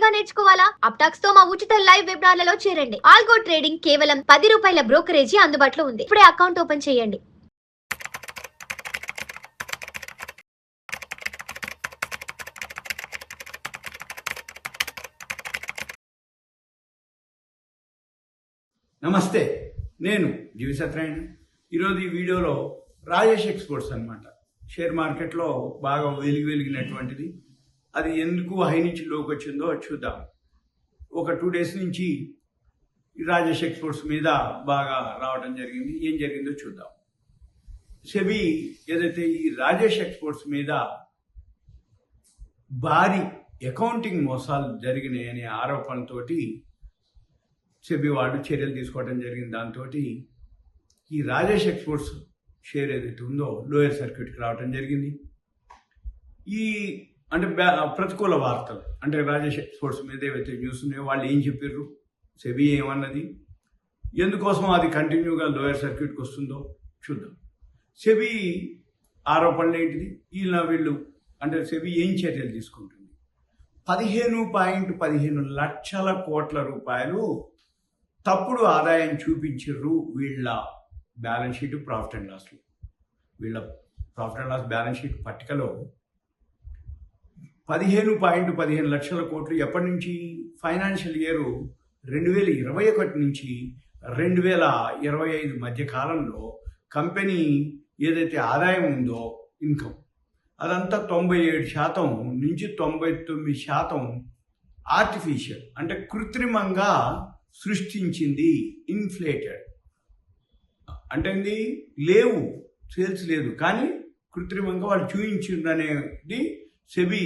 గా నేర్చుకోవాలా? అప్టాక్స్ తో మా ఉచిత లైవ్ వెబినార్లలో చేరండి. ఆల్గో ట్రేడింగ్ కేవలం 10 రూపాయల బ్రోకరేజీ అందుబాటులో ఉంది. ఇప్పుడే అకౌంట్ ఓపెన్ చేయండి. నమస్తే, నేను జీవి సత్యనారాయణ. ఈరోజు ఈ వీడియోలో రాజేష్ ఎక్స్పోర్ట్స్ అన్నమాట. షేర్ మార్కెట్లో బాగా వెలిగినటువంటిది. అది ఎందుకు హై నుంచి లోకి వచ్చిందో చూద్దాం. ఒక 2 డేస్ నుంచి ఈ రాజేష్ ఎక్స్పోర్ట్స్ మీద బాగా రావడం జరిగింది. ఏం జరిగిందో చూద్దాం. సెబీ ఏదైతే ఈ రాజేష్ ఎక్స్పోర్ట్స్ మీద భారీ అకౌంటింగ్ మోసాలు జరిగినాయనే ఆరోపణలతోటి సెబీ వాళ్ళు చర్యలు తీసుకోవడం జరిగింది. దాంతో ఈ రాజేష్ ఎక్స్పోర్ట్స్ షేర్ ఏదైతే ఉందో లోయర్ సర్క్యూట్కి రావడం జరిగింది. ఈ అంటే ప్రతికూల వార్తలు అంటే రాజేష్ ఎక్స్పోర్ట్స్ మీద ఏవైతే న్యూస్ ఉన్నాయో వాళ్ళు ఏం చెప్పారు, సెబీ ఏమన్నది, ఎందుకోసం అది కంటిన్యూగా లోయర్ సర్క్యూట్కి వస్తుందో చూద్దాం. సెబీ ఆరోపణలు ఏంటిది, వీళ్ళు అంటే సెబీ ఏం చర్యలు తీసుకుంటుంది. 15.15 లక్షల కోట్ల రూపాయలు తప్పుడు ఆదాయం చూపించారు వీళ్ళ బ్యాలెన్స్ షీట్, ప్రాఫిట్ అండ్ లాస్లో. వీళ్ళ profit and loss balance sheet పట్టికలో 15.15 లక్షల కోట్లు ఎప్పటి నుంచి, ఫైనాన్షియల్ ఇయర్ 2021 నుంచి 2025 మధ్య కాలంలో కంపెనీ ఏదైతే ఆదాయం ఉందో ఇన్కమ్ అదంతా 97% నుంచి 99% ఆర్టిఫిషియల్ అంటే కృత్రిమంగా సృష్టించింది. ఇన్ఫ్లేటెడ్ అంటే లేవు, సేల్స్ లేదు, కానీ కృత్రిమంగా వాళ్ళు చూపించింది అనేది సెబీ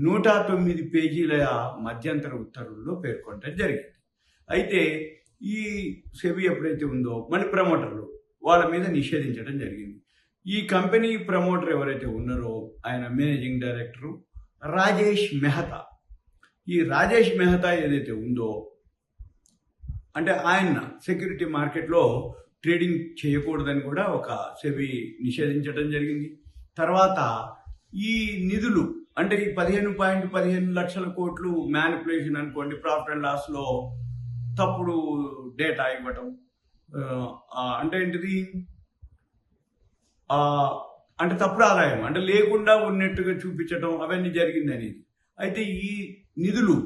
109 పేజీల మధ్యంతర ఉత్తర్వుల్లో పేర్కొనడం జరిగింది. అయితే ఈ సెబీ ఎప్పుడైతే ఉందో మళ్ళీ ప్రమోటర్లు వాళ్ళ మీద నిషేధించడం జరిగింది. ఈ కంపెనీ ప్రమోటర్ ఎవరైతే ఉన్నారో ఆయన మేనేజింగ్ డైరెక్టరు రాజేష్ మెహతా. ఈ రాజేష్ మెహతా ఏదైతే ఉందో అంటే ఆయన సెక్యూరిటీ మార్కెట్లో ట్రేడింగ్ చేయకూడదని కూడా ఒక సెబీ నిషేధించడం జరిగింది. తర్వాత ఈ నిధులు అంటే ఈ 15.15 లక్షల కోట్లు మ్యానిపులేషన్ అనుకోండి, ప్రాఫిట్ అండ్ లాస్లో తప్పుడు డేటా ఇవ్వటం, అంటే ఏంటిది అంటే తప్పుడు ఆదాయం అంటే లేకుండా ఉన్నట్టుగా చూపించడం, అవన్నీ జరిగింది అనేది. అయితే ఈ నిధులు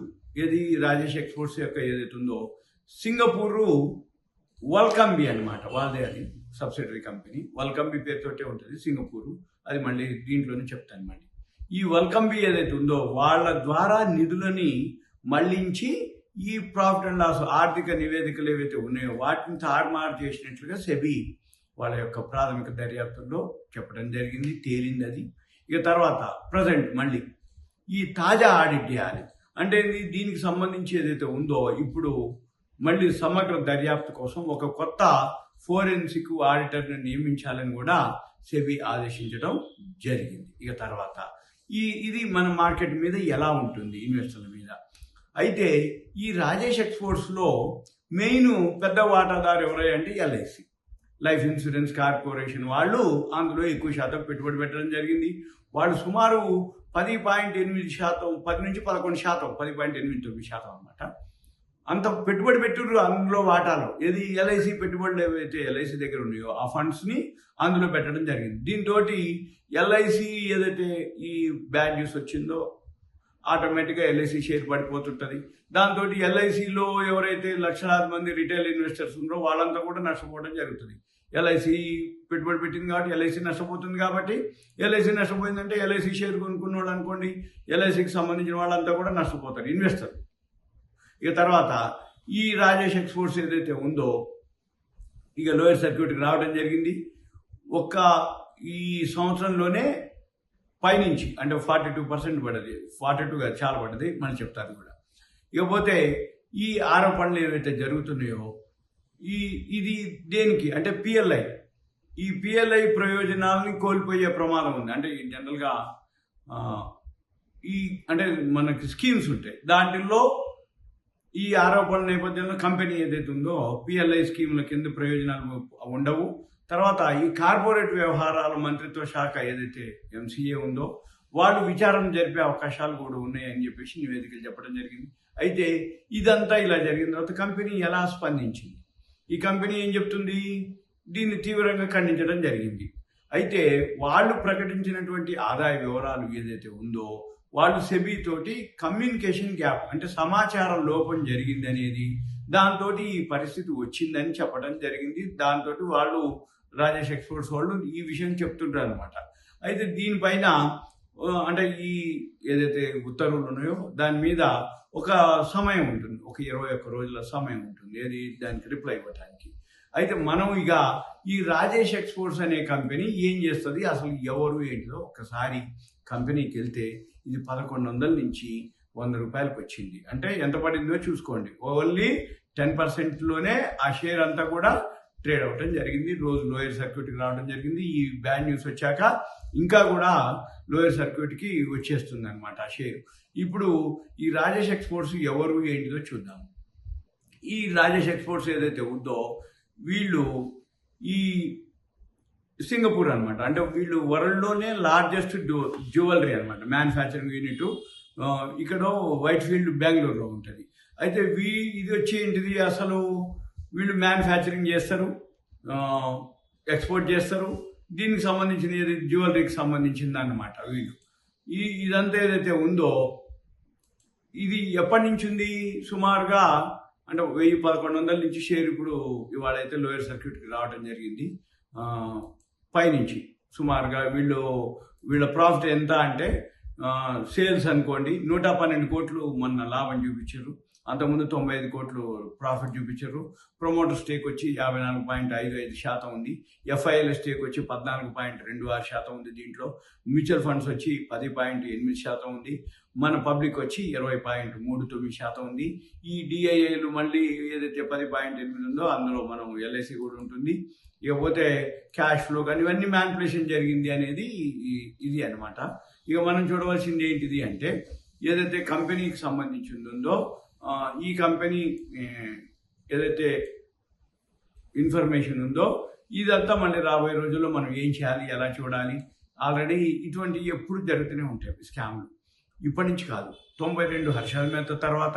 ఏది రాజేష్ ఎక్స్పోర్ట్స్ యొక్క ఏదైతే ఉందో సింగపూరు వల్కంబి అనమాట, వాళ్ళదే అది సబ్సిడరీ కంపెనీ. వల్కంబి పేరుతోటే ఉంటుంది సింగపూరు, అది మళ్ళీ దీంట్లోనే చెప్తాను. మళ్ళీ ఈ వల్కంబి ఏదైతే ఉందో వాళ్ళ ద్వారా నిధులని మళ్లించి ఈ ప్రాఫిట్ అండ్ లాస్ ఆర్థిక నివేదికలు ఏవైతే ఉన్నాయో వాటిని తారుమారు చేసినట్లుగా సెబీ వాళ్ళ యొక్క ప్రాథమిక దర్యాప్తుల్లో చెప్పడం జరిగింది, తేలింది అది. ఇక తర్వాత ప్రజెంట్ మళ్ళీ ఈ తాజా ఆడిట్ చేయాలి అంటే దీనికి సంబంధించి ఏదైతే ఉందో ఇప్పుడు మళ్ళీ సమగ్ర దర్యాప్తు కోసం ఒక కొత్త ఫోరెన్సిక్ ఆడిటర్ని నియమించాలని కూడా సెబీ ఆదేశించడం జరిగింది. ఇక తర్వాత ఇది మన మార్కెట్ మీద ఎలా ఉంటుంది ఇన్వెస్టర్ల మీద. అయితే ఈ రాజేష్ ఎక్స్పోర్ట్స్లో మెయిన్ పెద్ద వాటాదారు ఎవరై అంటే ఎల్ఐసి, లైఫ్ ఇన్సూరెన్స్ కార్పొరేషన్. వాళ్ళు అందులో ఎక్కువ శాతం పెట్టుబడి పెట్టడం జరిగింది. వాళ్ళు సుమారు 10.8%, 10 నుంచి 11%, 10.89% అనమాట. అంత పెట్టుబడి పెట్టారు అందులో వాటాలో. ఏది ఎల్ఐసి పెట్టుబడులు ఏవైతే ఎల్ఐసి దగ్గర ఉన్నాయో ఆ ఫండ్స్ని అందులో పెట్టడం జరిగింది. దీంతో ఎల్ఐసి ఏదైతే ఈ బ్యాడ్ న్యూస్ వచ్చిందో ఆటోమేటిక్గా ఎల్ఐసి షేర్ పడిపోతుంటుంది. దాంతో ఎల్ఐసిలో ఎవరైతే లక్షలాది మంది రిటైల్ ఇన్వెస్టర్స్ ఉన్నారో వాళ్ళంతా కూడా నష్టపోవడం జరుగుతుంది. ఎల్ఐసి పెట్టుబడి పెట్టింది కాబట్టి ఎల్ఐసి నష్టపోతుంది. కాబట్టి ఎల్ఐసి నష్టపోయిందంటే ఎల్ఐసి షేర్ కొనుక్కున్న వాళ్ళు అనుకోండి, ఎల్ఐసికి సంబంధించిన వాళ్ళంతా కూడా నష్టపోతారు ఇన్వెస్టర్. ఇక తర్వాత ఈ రాజేష్ ఎక్స్పోర్ట్స్ ఏదైతే ఉందో ఇక లోయర్ సర్క్యూట్కి రావడం జరిగింది. ఈ సంవత్సరంలోనే పైనుంచి అంటే 42% పడ్డది, 42 కాదు చాలా పడ్డది, మళ్ళీ చెప్తాను కూడా. ఇకపోతే ఈ ఆరోపణలు ఏవైతే జరుగుతున్నాయో ఇది దేనికి అంటే పిఎల్ఐ, ఈ పిఎల్ఐ ప్రయోజనాలని కోల్పోయే ప్రమాదం ఉంది. అంటే జనరల్గా అంటే మనకి స్కీమ్స్ ఉంటాయి, దాంట్లో ఈ ఆరోపణల నేపథ్యంలో కంపెనీ ఏదైతే ఉందో పిఎల్ఐ స్కీముల కింద ప్రయోజనాలు ఉండవు. తర్వాత ఈ కార్పొరేట్ వ్యవహారాల మంత్రిత్వ శాఖ ఏదైతే ఎంసీఏ ఉందో వాళ్ళు విచారణ జరిపే అవకాశాలు కూడా ఉన్నాయని చెప్పేసి నివేదికలు చెప్పడం జరిగింది. అయితే ఇదంతా ఇలా జరిగిన తర్వాత కంపెనీ ఎలా స్పందించింది? ఈ కంపెనీ ఏం చెప్తుంది? దీన్ని తీవ్రంగా ఖండించడం జరిగింది. అయితే వాళ్ళు ప్రకటించినటువంటి ఆదాయ వివరాలు ఏదైతే ఉందో వాళ్ళు సెబీ తోటి కమ్యూనికేషన్ గ్యాప్ అంటే సమాచారం లోపం జరిగింది అనేది దాంతో ఈ పరిస్థితి వచ్చిందని చెప్పడం జరిగింది. దాంతో వాళ్ళు రాజేష్ ఎక్స్పోర్ట్స్ వాళ్ళు ఈ విషయం చెప్తుంటారు అనమాట. అయితే దీనిపైన అంటే ఈ ఏదైతే ఉత్తర్వులు ఉన్నాయో దాని మీద ఒక సమయం ఉంటుంది, ఒక 21 రోజుల సమయం ఉంటుంది ఏది దానికి రిప్లై ఇవ్వడానికి. అయితే మనం ఇక ఈ రాజేష్ ఎక్స్పోర్ట్స్ అనే కంపెనీ ఏం చేస్తుంది, అసలు ఎవరు ఏంటిదో ఒక్కసారి కంపెనీకి వెళ్తే ఇది 1100 నుంచి 100 రూపాయలకు వచ్చింది. అంటే ఎంత పడిందో చూసుకోండి. ఓన్లీ 10%లోనే ఆ షేర్ అంతా కూడా ట్రేడ్ అవ్వడం జరిగింది. రోజు లోయర్ సర్క్యూట్కి రావడం జరిగింది. ఈ బ్యాడ్ న్యూస్ వచ్చాక ఇంకా కూడా లోయర్ సర్క్యూట్కి వచ్చేస్తుంది అనమాట ఆ షేర్. ఇప్పుడు ఈ రాజేష్ ఎక్స్పోర్ట్స్ ఎవరు ఏంటిదో చూద్దాం. ఈ రాజేష్ ఎక్స్పోర్ట్స్ ఏదైతే ఉందో వీళ్ళు ఈ సింగపూర్ అనమాట. అంటే వీళ్ళు వరల్డ్లోనే లార్జెస్ట్ జ్యువెలరీ అనమాట మ్యానుఫ్యాక్చరింగ్ యూనిట్. ఇక్కడ వైట్ ఫీల్డ్ బెంగళూరులో ఉంటుంది. అయితే ఇది వచ్చి ఏంటిది, అసలు వీళ్ళు మ్యానుఫ్యాక్చరింగ్ చేస్తారు, ఎక్స్పోర్ట్ చేస్తారు. దీనికి సంబంధించిన ఏది జ్యువెలరీకి సంబంధించింది అన్నమాట. వీళ్ళు ఇదంతా ఏదైతే ఉందో ఇది ఎప్పటి నుంచి ఉంది, సుమారుగా అంటే 1100 నుంచి షేర్ ఇప్పుడు ఇవాళ అయితే లోయర్ సర్క్యూట్కి రావడం జరిగింది. పైనుంచి సుమారుగా వీళ్ళ ప్రాఫిట్ ఎంత అంటే సేల్స్ అనుకోండి 112 కోట్లు మొన్న లాభం చూపించారు. అంతకుముందు 95 కోట్లు ప్రాఫిట్ చూపించారు. ప్రమోటర్ స్టేక్ వచ్చి 54.55% ఉంది. ఎఫ్ఐఎల్ స్టేక్ వచ్చి 14.26% ఉంది. దీంట్లో మ్యూచువల్ ఫండ్స్ వచ్చి 10.8% ఉంది. మన పబ్లిక్ వచ్చి 20.39% ఉంది. ఈ డిఐఏలు మళ్ళీ ఏదైతే 10.8 ఉందో అందులో మనం ఎల్ఐసి కూడా ఉంటుంది. ఇకపోతే క్యాష్ ఫ్లో కానీ ఇవన్నీ మ్యానిపులేషన్ జరిగింది అనేది ఇది అనమాట. ఇక మనం చూడవలసింది ఏంటిది అంటే ఏదైతే కంపెనీకి సంబంధించి ఉందో ఈ కంపెనీ ఏదైతే ఇన్ఫర్మేషన్ ఉందో ఇదంతా మళ్ళీ రాబోయే రోజుల్లో మనం ఏం చేయాలి, ఎలా చూడాలి. ఆల్రెడీ ఇటువంటి ఎప్పుడు జరుగుతూనే ఉంటాయి స్కామ్లు. ఇప్పటి నుంచి కాదు, 92 హర్షాల మేత తర్వాత,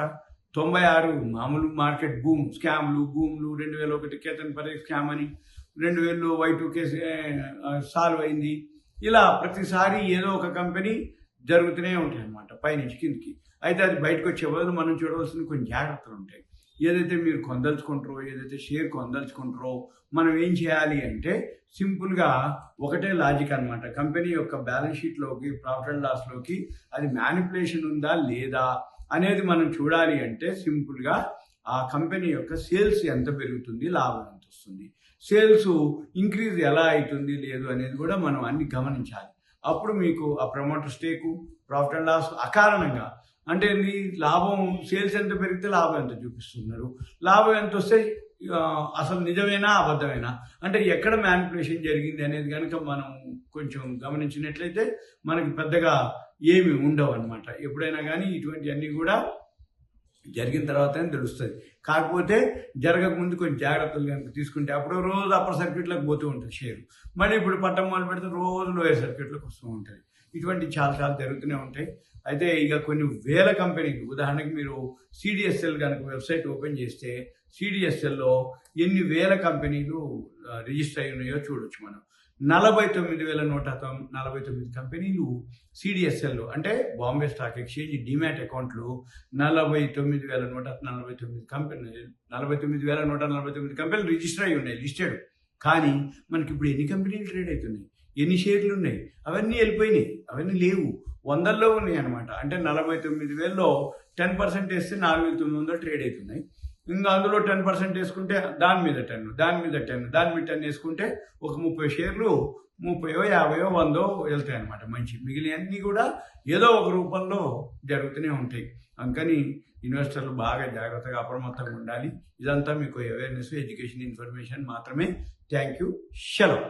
96 మామూలు మార్కెట్ బూమ్ స్కామ్లు, బూమ్లు, 2001 కేతన్ పరేఖ్ స్కామ్ అని, 2000 Y2K సాల్వ్ అయింది. ఇలా ప్రతిసారి ఏదో ఒక కంపెనీ జరుగుతూనే ఉంటాయి అన్నమాట పైనుంచి కిందికి. అయితే అది బయటకు వచ్చే బదులు మనం చూడవలసిన కొన్ని జాగ్రత్తలు ఉంటాయి. ఏదైతే మీరు కొందలుచుకుంటారో, ఏదైతే షేర్ కొందలుచుకుంటారో మనం ఏం చేయాలి అంటే సింపుల్గా ఒకటే లాజిక్ అనమాట. కంపెనీ యొక్క బ్యాలెన్స్ షీట్లోకి, ప్రాఫిట్ అండ్ లాస్లోకి అది మ్యానిపులేషన్ ఉందా లేదా అనేది మనం చూడాలి అంటే సింపుల్గా ఆ కంపెనీ యొక్క సేల్స్ ఎంత పెరుగుతుంది, లాభం ఎంత వస్తుంది, సేల్స్ ఇంక్రీజ్ ఎలా అవుతుంది లేదు అనేది కూడా మనం అన్ని గమనించాలి. అప్పుడు మీకు ఆ promoter stake, profit and loss అకారణంగా అంటే లాభం సేల్స్ ఎంత పెరిగితే లాభం ఎంత చూపిస్తున్నారు, లాభం ఎంత వస్తే అసలు నిజమేనా అబద్ధమేనా అంటే ఎక్కడ మ్యానిపులేషన్ జరిగింది అనేది కనుక మనం కొంచెం గమనించినట్లయితే మనకి పెద్దగా ఏమి ఉండవు అనమాట. ఎప్పుడైనా కానీ ఇటువంటివన్నీ కూడా జరిగిన తర్వాతనే తెలుస్తుంది. కాకపోతే జరగకముందు కొంచెం జాగ్రత్తలు కనుక తీసుకుంటే అప్పుడు రోజు అప్పర్ సర్క్యూట్లకు పోతూ ఉంటుంది షేర్. మళ్ళీ ఇప్పుడు పట్టం మొదలు పెడితే రోజు లోయర్ సర్క్యూట్లకు వస్తూ ఉంటుంది. ఇటువంటి చాలా జరుగుతూనే ఉంటాయి. అయితే ఇక కొన్ని వేల కంపెనీలు, ఉదాహరణకి మీరు సిడిఎస్ఎల్ కనుక వెబ్సైట్ ఓపెన్ చేస్తే సిడిఎస్ఎల్లో ఎన్ని వేల కంపెనీలు రిజిస్టర్ అయి ఉన్నాయో చూడొచ్చు మనం. 49,149 కంపెనీలు సిడిఎస్ఎల్లో అంటే బాంబే స్టాక్ ఎక్స్చేంజ్ డిమ్యాట్ అకౌంట్లు 49,149 కంపెనీలు 49,149 కంపెనీలు రిజిస్టర్ అయి ఉన్నాయి లిస్టెడ్. కానీ మనకి ఇప్పుడు ఎన్ని కంపెనీలు ట్రేడ్ అవుతున్నాయి, ఎన్ని షేర్లు ఉన్నాయి, అవన్నీ వెళ్ళిపోయినాయి, అవన్నీ లేవు, వందల్లో ఉన్నాయి అనమాట. అంటే 49,000లో 10% వేస్తే 4,900 ట్రేడ్ అవుతున్నాయి. ఇంకా అందులో 10% వేసుకుంటే దాని మీద 10, దాని మీద 10, దాని మీద 10 వేసుకుంటే ఒక 30 షేర్లు 30, 50, 100 వెళ్తాయి అనమాట. మంచి మిగిలినవన్నీ కూడా ఏదో ఒక రూపంలో జరుగుతూనే ఉంటాయి. అందుకని ఇన్వెస్టర్లు బాగా జాగ్రత్తగా అప్రమత్తంగా ఉండాలి. ఇదంతా మీకు అవేర్నెస్, ఎడ్యుకేషన్, ఇన్ఫర్మేషన్ మాత్రమే. Thank you. సెలవు.